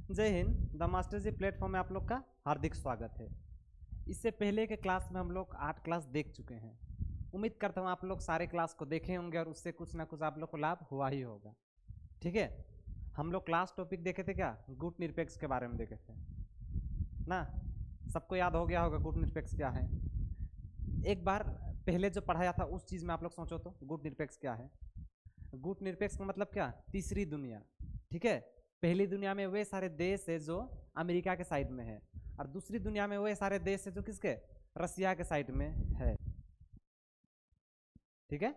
जय हिंद। The master ji platform में आप लोग का हार्दिक स्वागत है। इससे पहले के क्लास में हम लोग 8 क्लास देख चुके हैं। उम्मीद करता हूँ आप लोग सारे क्लास को देखे होंगे और उससे कुछ ना कुछ आप लोग को लाभ हुआ ही होगा। ठीक है, हम लोग क्लास टॉपिक देखे थे क्या? गुट निरपेक्ष के बारे में देखे थे ना। सबको याद हो गया होगा गुट निरपेक्ष क्या है। एक बार पहले जो पढ़ाया था उस चीज़ में आप लोग सोचो तो गुट निरपेक्ष क्या है। गुट निरपेक्ष का मतलब क्या? तीसरी दुनिया। ठीक है, पहली दुनिया में वे सारे देश है जो अमेरिका के साइड में है और दूसरी दुनिया में वे सारे देश है जो किसके? रसिया के साइड में है। ठीक है,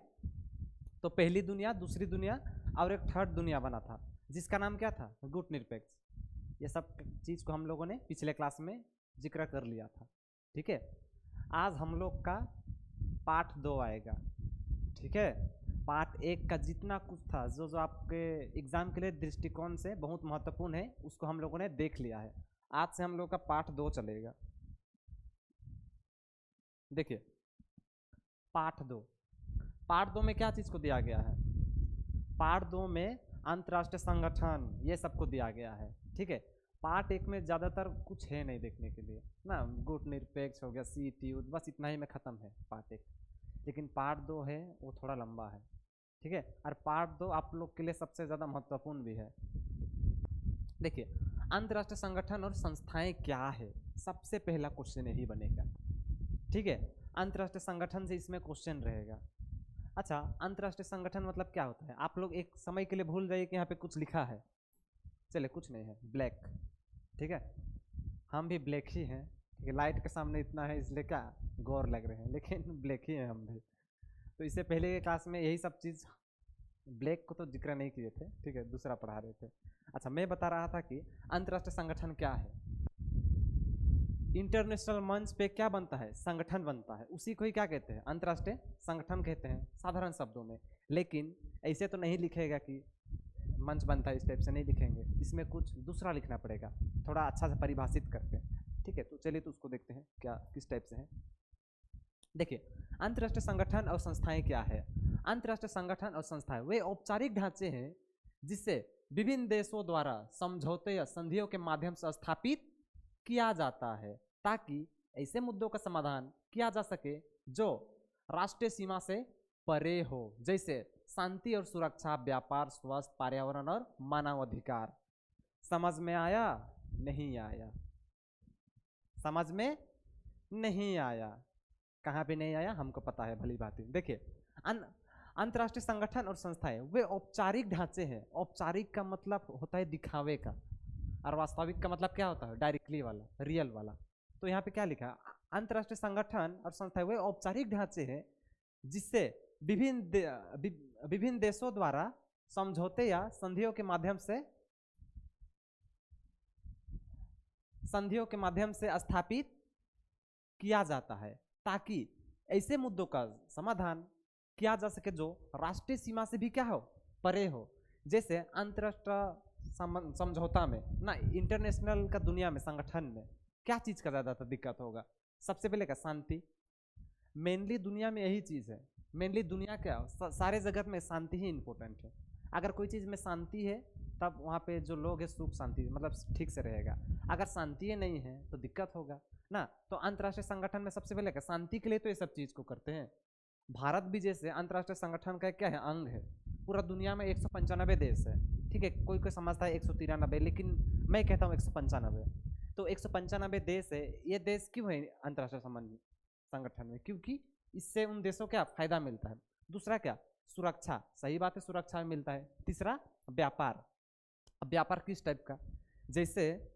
तो पहली दुनिया, दूसरी दुनिया और एक थर्ड दुनिया बना था जिसका नाम क्या था? गुट निरपेक्ष। ये सब चीज़ को हम लोगों ने पिछले क्लास में जिक्र कर लिया था। ठीक है, आज हम लोग का पार्ट 2 आएगा। ठीक है, पार्ट 1 का जितना कुछ था जो जो आपके एग्जाम के लिए दृष्टिकोण से बहुत महत्वपूर्ण है उसको हम लोगों ने देख लिया है। आज से हम लोग का पार्ट 2 चलेगा। देखिए पार्ट 2 में क्या चीज़ को दिया गया है? पार्ट 2 में अंतर्राष्ट्रीय संगठन ये सबको दिया गया है। ठीक है, पार्ट 1 में ज़्यादातर कुछ है नहीं देखने के लिए ना। गुट निरपेक्ष हो गया, CTU, बस इतना ही में ख़त्म है पार्ट 1। लेकिन पार्ट 2 है वो थोड़ा लंबा है। ठीक है, और पार्ट 2 आप लोग के लिए सबसे ज़्यादा महत्वपूर्ण भी है। देखिए अंतर्राष्ट्रीय संगठन और संस्थाएं क्या है, सबसे पहला क्वेश्चन यही बनेगा। ठीक है, अंतर्राष्ट्रीय संगठन से इसमें क्वेश्चन रहेगा। अच्छा, अंतर्राष्ट्रीय संगठन मतलब क्या होता है? आप लोग एक समय के लिए भूल जाइए कि यहाँ पे कुछ लिखा है। चले, कुछ नहीं है, ब्लैक। ठीक है, हम भी ब्लैक ही हैं। ठीक है, लाइट के सामने इतना है इसलिए क्या गौर लग रहे हैं, लेकिन ब्लैक ही हैं हम भी। तो इससे पहले के क्लास में यही सब चीज़, ब्लैक को तो जिक्र नहीं किए थे। ठीक है, दूसरा पढ़ा रहे थे। अच्छा, मैं बता रहा था कि अंतर्राष्ट्रीय संगठन क्या है। इंटरनेशनल मंच पे क्या बनता है? संगठन बनता है, उसी को ही क्या कहते हैं? अंतर्राष्ट्रीय संगठन कहते हैं साधारण शब्दों में। लेकिन ऐसे तो नहीं लिखेगा कि मंच बनता है, इस टाइप से नहीं लिखेंगे, इसमें कुछ दूसरा लिखना पड़ेगा, थोड़ा अच्छा से परिभाषित करके। ठीक है, तो चलिए तो उसको देखते हैं क्या किस टाइप से है। देखिए अंतर्राष्ट्रीय संगठन और संस्थाएं क्या है। अंतर्राष्ट्रीय संगठन और संस्थाएं वे औपचारिक ढांचे हैं जिससे विभिन्न देशों द्वारा समझौते या संधियों के माध्यम से स्थापित किया जाता है ताकि ऐसे मुद्दों का समाधान किया जा सके जो राष्ट्रीय सीमा से परे हो, जैसे शांति और सुरक्षा, व्यापार, स्वास्थ्य, पर्यावरण और मानवाधिकार। समझ में आया? नहीं आया? समझ में नहीं आया? कहाँ पे नहीं आया हमको पता है, भली बात है। देखिए अंतर्राष्ट्रीय संगठन और संस्थाएं वे औपचारिक ढांचे हैं। औपचारिक का मतलब होता है दिखावे का, और वास्तविक का मतलब क्या होता है? डायरेक्टली वाला, रियल वाला। तो यहाँ पे क्या लिखा है? अंतर्राष्ट्रीय संगठन और संस्थाएं वे औपचारिक ढांचे हैं जिससे विभिन्न देशों द्वारा समझौते या संधियों के माध्यम से स्थापित किया जाता है ताकि ऐसे मुद्दों का समाधान किया जा सके जो राष्ट्रीय सीमा से भी क्या हो? परे हो। जैसे अंतरराष्ट्रीय समझौता में ना, इंटरनेशनल का दुनिया में, संगठन में क्या चीज़ का ज़्यादातर दिक्कत होगा? सबसे पहले का शांति। मेनली दुनिया में यही चीज़ है। मेनली दुनिया क्या, सारे जगत में शांति ही इम्पोर्टेंट है। अगर कोई चीज़ में शांति है तब वहाँ पे जो लोग हैं सुख शांति मतलब ठीक से रहेगा। अगर शांति नहीं है तो दिक्कत होगा ना। तो अंतर्राष्ट्रीय संगठन में सबसे पहले क्या, शांति के लिए तो ये सब चीज़ को करते हैं। भारत भी जैसे अंतर्राष्ट्रीय संगठन का क्या है, अंग है। पूरा दुनिया में 195 देश है। ठीक है, कोई कोई समझता है 193, लेकिन मैं कहता हूँ 195। तो 195 देश है। ये देश क्यों है अंतर्राष्ट्रीय संगठन में? क्योंकि इससे उन देशों को क्या फायदा मिलता है। दूसरा क्या, सुरक्षा। सही बात है, सुरक्षा मिलता है। तीसरा व्यापार। अब व्यापार किस टाइप का? जैसे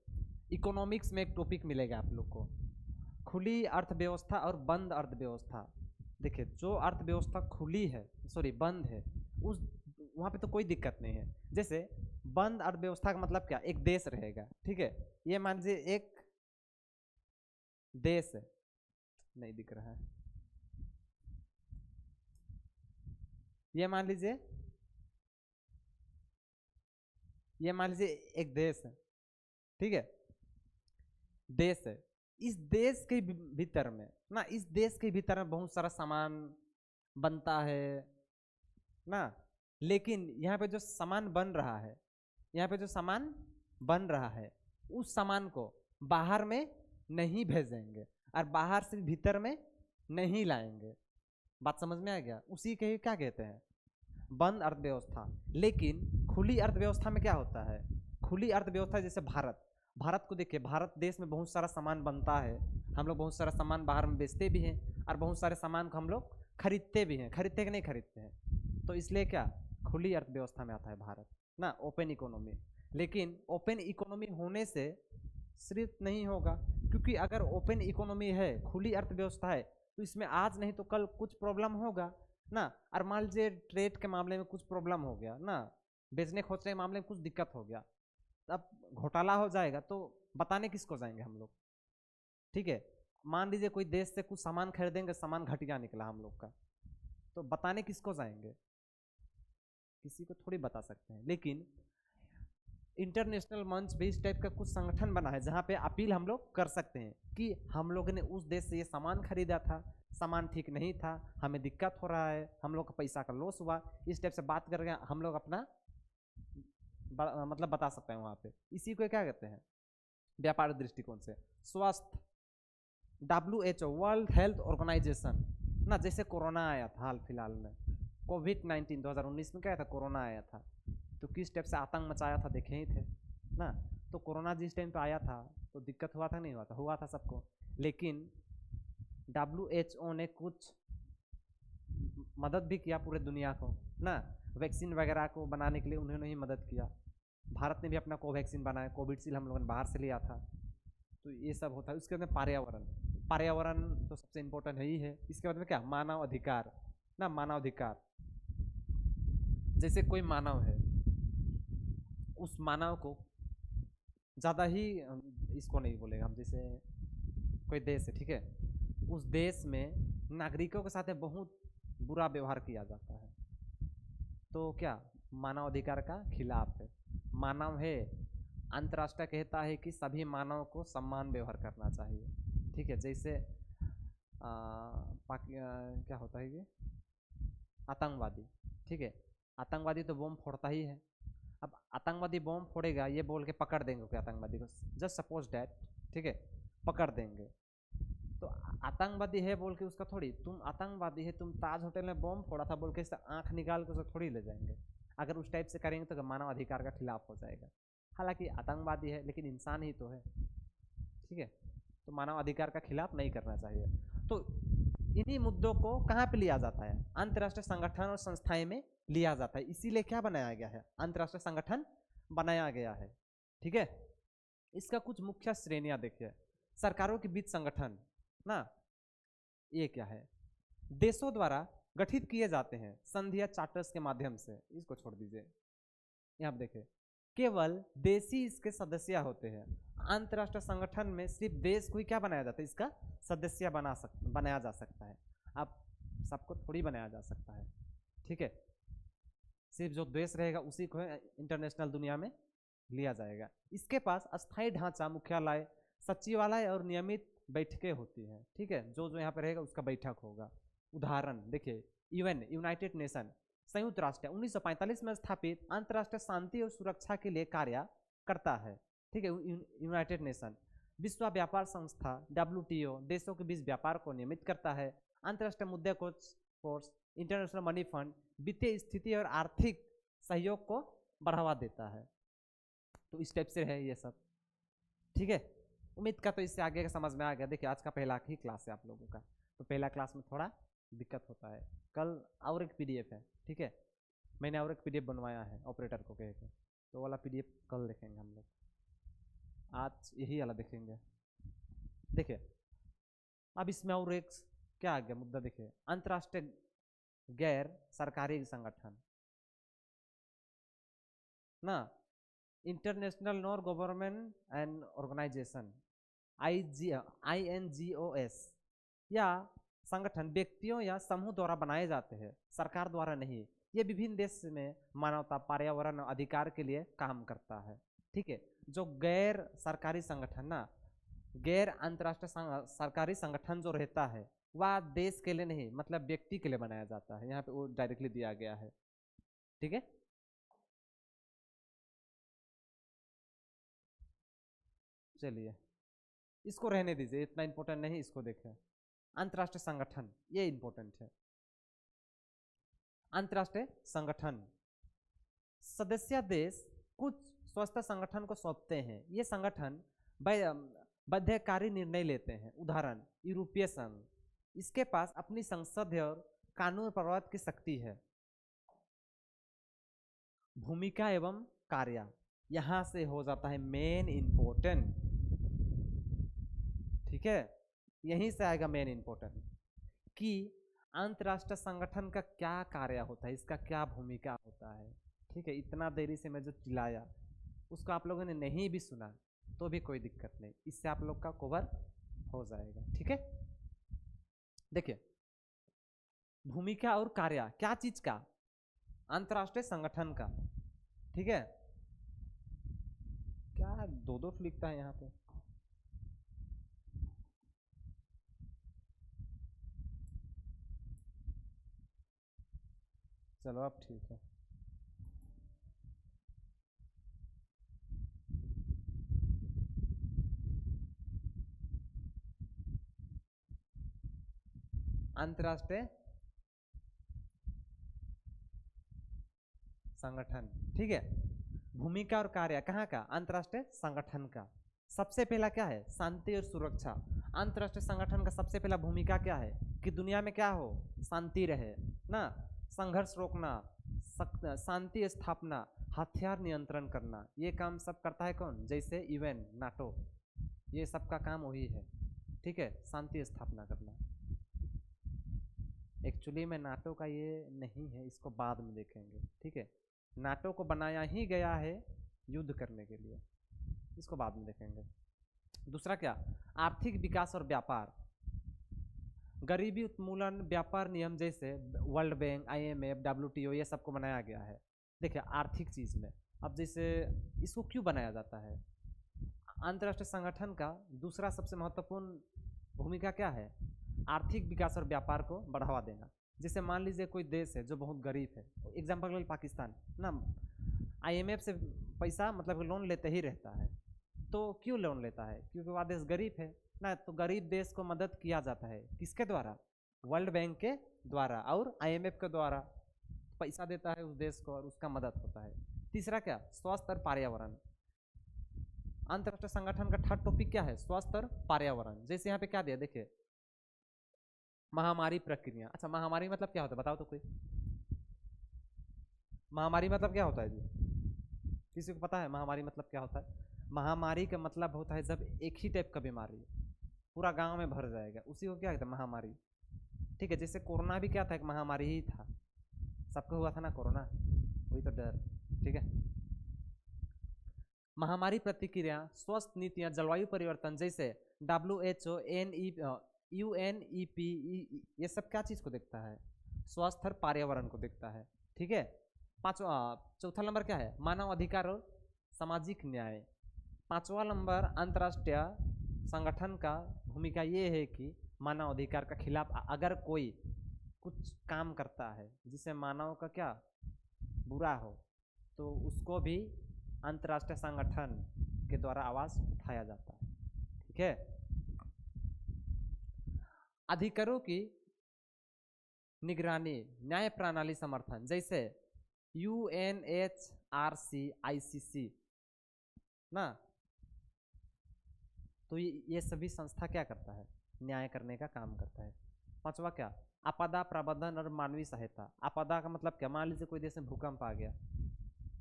इकोनॉमिक्स में एक टॉपिक मिलेगा आप लोग को, खुली अर्थव्यवस्था और बंद अर्थव्यवस्था। देखिए जो अर्थव्यवस्था खुली है, सॉरी बंद है, उस वहाँ पे तो कोई दिक्कत नहीं है। जैसे बंद अर्थव्यवस्था का मतलब क्या, एक देश रहेगा। ठीक है, ये मान लीजिए एक देश है, नहीं दिख रहा है, ये मान लीजिए एक देश है। ठीक है, देश है। इस देश के भीतर में ना, इस देश के भीतर में बहुत सारा सामान बनता है ना। लेकिन यहाँ पे जो सामान बन रहा है, यहाँ पे जो सामान बन रहा है उस सामान को बाहर में नहीं भेजेंगे और बाहर से भीतर में नहीं लाएंगे। बात समझ में आ गया? उसी के क्या कहते हैं, बंद अर्थव्यवस्था। लेकिन खुली अर्थव्यवस्था में क्या होता है, खुली अर्थव्यवस्था जैसे भारत को देखिए, भारत देश में बहुत सारा सामान बनता है, हम लोग बहुत सारा सामान बाहर में बेचते भी हैं और बहुत सारे सामान को हम लोग खरीदते भी हैं, खरीदते कि नहीं खरीदते हैं। तो इसलिए क्या खुली अर्थव्यवस्था में आता है भारत ना, ओपन इकोनॉमी। लेकिन ओपन इकोनॉमी होने से सिर्फ नहीं होगा, क्योंकि अगर ओपन इकोनॉमी है, खुली अर्थव्यवस्था है, तो इसमें आज नहीं तो कल कुछ प्रॉब्लम होगा ना। और मान लीजिए ट्रेड के मामले में कुछ प्रॉब्लम हो गया ना, बेचने खोजने के मामले में कुछ दिक्कत हो गया, अब घोटाला हो जाएगा तो बताने किसको जाएंगे हम लोग? ठीक है, मान लीजिए कोई देश से कुछ सामान खरीदेंगे, सामान घटिया निकला हम लोग का, तो बताने किसको जाएंगे? किसी को थोड़ी बता सकते हैं। लेकिन इंटरनेशनल मंच भी इस टाइप का कुछ संगठन बना है जहाँ पे अपील हम लोग कर सकते हैं कि हम लोग ने उस देश से ये सामान खरीदा था, सामान ठीक नहीं था, हमें दिक्कत हो रहा है, हम लोग का पैसा का लॉस हुआ। इस टाइप से बात करके हम लोग अपना मतलब बता सकते हैं वहाँ पे। इसी को क्या कहते हैं, व्यापार दृष्टिकोण से। स्वास्थ्य, WHO वर्ल्ड हेल्थ ऑर्गेनाइजेशन ना, जैसे कोरोना आया था हाल फिलहाल में, कोविड-19 2019 में क्या था, कोरोना आया था, तो किस टाइप से आतंक मचाया था देखे ही थे ना। तो कोरोना जिस टाइम पे आया था तो दिक्कत हुआ था नहीं हुआ था, हुआ था सबको। लेकिन WHO ने कुछ मदद भी किया पूरे दुनिया को ना, वैक्सीन वगैरह को बनाने के लिए उन्होंने ही मदद किया। भारत ने भी अपना कोवैक्सीन बनाया, कोविडशील्ड हम लोगों ने बाहर से लिया था। तो ये सब होता है। उसके बाद में पर्यावरण, पर्यावरण तो सबसे इम्पोर्टेंट है ही है। इसके बाद में क्या, मानव अधिकार ना, मानव अधिकार, जैसे कोई मानव है, उस मानव को ज़्यादा ही, इसको नहीं बोलेगा हम, जैसे कोई देश है, ठीक है, उस देश में नागरिकों के साथ बहुत बुरा व्यवहार किया जाता है, तो क्या मानव अधिकार का खिलाफ है। मानव है, अंतर्राष्ट्रीय कहता है कि सभी मानव को समान व्यवहार करना चाहिए, ठीक है। जैसे क्या होता है ये, आतंकवादी, ठीक है, आतंकवादी तो बम फोड़ता ही है। अब आतंकवादी बम फोड़ेगा ये बोल के पकड़ देंगे क्या आतंकवादी को, जस्ट सपोज डैट, ठीक है, पकड़ देंगे, तो आतंकवादी है बोल के उसका थोड़ी, तुम आतंकवादी है, तुम ताज होटल में बम फोड़ा था बोल के इससे आंख निकाल के उसको थोड़ी ले जाएंगे। अगर उस टाइप से करेंगे तो मानव अधिकार का खिलाफ हो जाएगा। हालांकि आतंकवादी है लेकिन इंसान ही तो है, ठीक है, तो मानव अधिकार का खिलाफ नहीं करना चाहिए। तो इन्हीं मुद्दों को कहाँ पे लिया जाता है, अंतर्राष्ट्रीय संगठन और संस्थाएं में लिया जाता है। इसीलिए क्या बनाया गया है, अंतर्राष्ट्रीय संगठन बनाया गया है, ठीक है। इसका कुछ मुख्य श्रेणियां देखिए। सरकारों के बीच संगठन ना, ये क्या है, देशों द्वारा गठित किए जाते हैं संधि या चार्टर्स के माध्यम से। इसको छोड़ दीजिए, यहाँ देखिए, केवल देशी इसके सदस्य होते हैं। अंतर्राष्ट्रीय संगठन में सिर्फ देश को ही क्या बनाया जाता है, इसका सदस्य बनाया जा सकता है। अब सबको थोड़ी बनाया जा सकता है, ठीक है, सिर्फ जो देश रहेगा उसी को इंटरनेशनल दुनिया में लिया जाएगा। इसके पास अस्थायी ढांचा, मुख्यालय, सचिवालय और नियमित बैठकें होती हैं, ठीक है, जो जो यहाँ पे रहेगा उसका बैठक होगा। उदाहरण देखिए, यूएन, यूनाइटेड नेशन, संयुक्त राष्ट्र 1945 में स्थापित अंतर्राष्ट्रीय शांति और सुरक्षा के लिए कार्य करता है, ठीक है, यूनाइटेड नेशन। विश्व व्यापार संस्था WTO देशों के बीच व्यापार को नियमित करता है। अंतर्राष्ट्रीय मुद्रा कोष, इंटरनेशनल मनी फंड वित्तीय स्थिति और आर्थिक सहयोग को बढ़ावा देता है। तो इस टाइप से है ये सब, ठीक है। उम्मीद का तो इससे आगे का समझ में आ गया। देखिए आज का पहला ही क्लास है आप लोगों का, तो पहला क्लास में थोड़ा दिक्कत होता है। कल और एक PDF है, ठीक है, मैंने और एक PDF बनवाया है ऑपरेटर को कह के, तो वाला PDF कल देखेंगे हम लोग, आज यही वाला देखेंगे। देखिए अब इसमें और एक क्या आ गया मुद्दा, देखिए अंतर्राष्ट्रीय गैर सरकारी संगठन ना, international non government and organization, INGOs, या संगठन व्यक्तियों या समूह द्वारा बनाए जाते हैं, सरकार द्वारा नहीं। ये विभिन्न देश में मानवता, पर्यावरण और अधिकार के लिए काम करता है, ठीक है। जो गैर सरकारी संगठन ना, गैर अंतर्राष्ट्रीय सरकारी संगठन जो रहता है वह देश के लिए नहीं, मतलब व्यक्ति के लिए बनाया जाता है। यहाँ पे वो डायरेक्टली दिया गया है, ठीक है। चलिए इसको रहने दीजिए, इतना इंपॉर्टेंट नहीं, इसको देखें। अंतर्राष्ट्रीय संगठन, ये इंपॉर्टेंट है। अंतर्राष्ट्रीय संगठन, सदस्य देश कुछ स्वस्थ संगठन को सौंपते हैं। ये संगठन बाध्यकारी निर्णय लेते हैं। उदाहरण यूरोपीय संघ, इसके पास अपनी संसदीय और कानून प्रवर्तन की शक्ति है। भूमिका एवं कार्य, यहां से हो जाता है मेन इंपॉर्टेंट, ठीक है, यहीं से आएगा मेन इंपॉर्टेंट कि अंतर्राष्ट्रीय संगठन का क्या कार्य होता है, इसका क्या भूमिका होता है। ठीक है, इतना देरी से मैं जो चिल्लाया उसको आप लोगों ने नहीं भी सुना तो भी कोई दिक्कत नहीं, इससे आप लोग का कवर हो जाएगा। ठीक है, देखिए भूमिका और कार्य क्या चीज का, अंतर्राष्ट्रीय संगठन का। ठीक है, क्या दो दो लिखता है यहाँ पे, चलो अब ठीक है। अंतर्राष्ट्रीय संगठन, ठीक है, भूमिका और कार्य कहाँ का, अंतर्राष्ट्रीय संगठन का। सबसे पहला क्या है, शांति और सुरक्षा। अंतर्राष्ट्रीय संगठन का सबसे पहला भूमिका क्या है कि दुनिया में क्या हो, शांति रहे ना, संघर्ष रोकना, शांति स्थापना, हथियार नियंत्रण करना, ये काम सब करता है कौन, जैसे यूएन, नाटो, ये सब का काम वही है। ठीक है, शांति स्थापना करना। एक्चुअली में नाटो का ये नहीं है, इसको बाद में देखेंगे। ठीक है, नाटो को बनाया ही गया है युद्ध करने के लिए, इसको बाद में देखेंगे। दूसरा क्या, आर्थिक विकास और व्यापार, गरीबी उन्मूलन, व्यापार नियम जैसे वर्ल्ड बैंक, आईएमएफ, डब्ल्यूटीओ, ये सबको बनाया गया है। देखिए आर्थिक चीज में, अब जैसे इसको क्यों बनाया जाता है, अंतर्राष्ट्रीय संगठन का दूसरा सबसे महत्वपूर्ण भूमिका क्या है, आर्थिक विकास और व्यापार को बढ़ावा देना। जैसे मान लीजिए कोई देश है जो बहुत गरीब है, एग्जाम्पल के लिए पाकिस्तान ना, आईएमएफ से पैसा मतलब लोन लेते ही रहता है। तो क्यों लोन लेता है, क्योंकि वह देश गरीब है ना, तो गरीब देश को मदद किया जाता है किसके द्वारा, वर्ल्ड बैंक के द्वारा और आईएमएफ के द्वारा पैसा देता है उस देश को और उसका मदद होता है। तीसरा क्या, स्वास्थ्य और पर्यावरण। अंतर्राष्ट्रीय संगठन का थर्ड टॉपिक क्या है, स्वास्थ्य और पर्यावरण। जैसे यहाँ पे क्या दिया, देखिए महामारी प्रक्रिया। अच्छा महामारी मतलब क्या होता है बताओ तो कोई, महामारी मतलब क्या होता है जी, किसी को पता है महामारी मतलब क्या होता है? महामारी का मतलब होता है जब एक ही टाइप का बीमारी पूरा गांव में भर जाएगा, उसी को क्या कहते हैं, महामारी। ठीक है, जैसे कोरोना भी क्या था, एक महामारी ही था, सबको हुआ था ना कोरोना, वही तो डर। ठीक है, महामारी प्रतिक्रिया, स्वास्थ्य नीतियां, जलवायु परिवर्तन जैसे WHO, UNEP, ये सब क्या चीज को देखता है, स्वास्थ्य और पर्यावरण को देखता है। ठीक है, चौथा नंबर क्या है, मानव अधिकार और सामाजिक न्याय। पांचवा नंबर, अंतर्राष्ट्रीय संगठन का भूमिका ये है कि मानव अधिकार का खिलाफ अगर कोई कुछ काम करता है जिससे मानव का क्या बुरा हो, तो उसको भी अंतर्राष्ट्रीय संगठन के द्वारा आवाज उठाया जाता है। ठीक है, अधिकारों की निगरानी, न्याय प्रणाली समर्थन जैसे UNHRC, ICC ना, तो ये सभी संस्था क्या करता है, न्याय करने का काम करता है। पांचवा क्या, आपदा प्रबंधन और मानवीय सहायता। आपदा का मतलब क्या, मान लीजिए कोई देश में भूकंप आ गया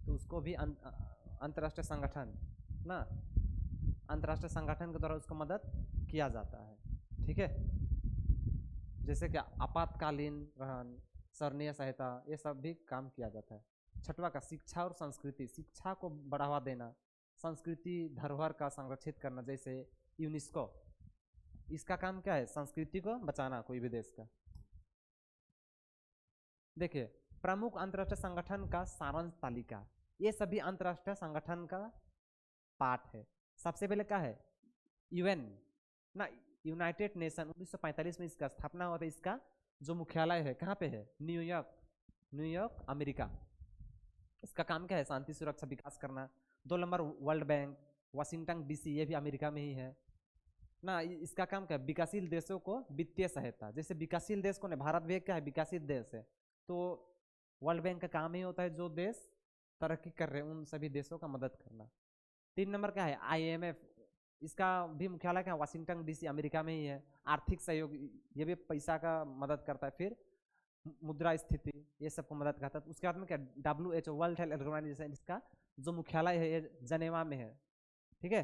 तो उसको भी अंतर्राष्ट्रीय संगठन ना, अंतर्राष्ट्रीय संगठन के द्वारा उसको मदद किया जाता है। ठीक है, जैसे कि आपातकालीन रहन, सरणीय सहायता, ये सब भी काम किया जाता है। छठवा का, शिक्षा और संस्कृति, शिक्षा को बढ़ावा देना, संस्कृति धरोहर का संरक्षित करना जैसे यूनेस्को, इसका काम क्या है, संस्कृति को बचाना कोई भी देश का। देखिए प्रमुख अंतर्राष्ट्रीय संगठन का सारांश तालिका, ये सभी अंतर्राष्ट्रीय संगठन का पार्ट है। सबसे पहले क्या है, यूएन ना, यूनाइटेड नेशन, 1945 में इसका स्थापना हुआ था। इसका जो मुख्यालय है कहाँ पे है, न्यूयॉर्क, न्यूयॉर्क अमेरिका। इसका काम क्या है, शांति सुरक्षा विकास करना। 2 number world bank, Washington DC ये भी अमेरिका में ही है ना। इसका काम क्या है, विकासशील देशों को वित्तीय सहायता। जैसे विकासशील देश कौन है, भारत भी क्या है, विकासशील देश है। तो वर्ल्ड बैंक का काम ही होता है जो देश तरक्की कर रहे हैं उन सभी देशों का मदद करना। 3 नंबर क्या है, IMF। इसका भी मुख्यालय क्या है, वाशिंगटन डीसी अमेरिका में ही है। आर्थिक सहयोग, ये भी पैसा का मदद करता है। फिर मुद्रा स्थिति, ये सबको मदद करता है। उसके बाद में क्या, WHO वर्ल्ड हेल्थ ऑर्गेनाइजेशन, इसका जो मुख्यालय है ये जनेवा में है। ठीक है।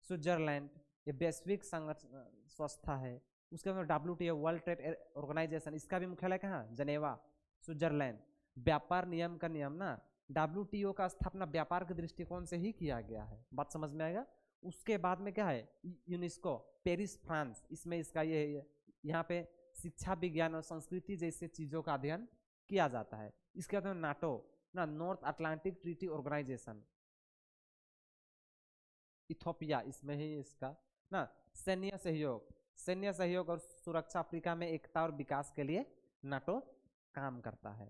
स्विट्जरलैंड, ये वैश्विक संस्था है। उसके बाद WTO वर्ल्ड ट्रेड ऑर्गेनाइजेशन, इसका भी मुख्यालय कहाँ, जनेवा, स्विट्जरलैंड। व्यापार नियम का नियम ना, WTO का स्थापना व्यापार के दृष्टिकोण से ही किया गया है, बात समझ में आएगा। उसके बाद में क्या है, यूनेस्को, पेरिस फ्रांस, इसमें इसका ये यहाँ पे शिक्षा, विज्ञान और संस्कृति जैसे चीज़ों का अध्ययन किया जाता है। इसके बाद में नाटो ना, North Atlantic Treaty Organization, Ethiopia, इसमें ही इसका ना। सैन्य सहयोग और सुरक्षा, अफ्रीका में एकता और विकास के लिए नाटो काम करता है।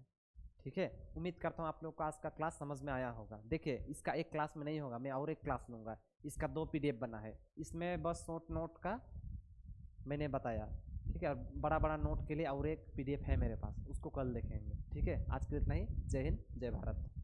ठीक है। उम्मीद करता हूँ आप लोग को आज का क्लास समझ में आया होगा। देखिए इसका एक क्लास में नहीं होगा, मैं और एक क्लास लूँगा। इसका 2 PDF बना है, इसमें बस शॉर्ट नोट का मैंने बताया। ठीक है। और बड़ा बड़ा नोट के लिए और एक PDF है मेरे पास, उसको कल देखेंगे। ठीक है। आज के लिए इतना ही। जय हिंद, जय भारत।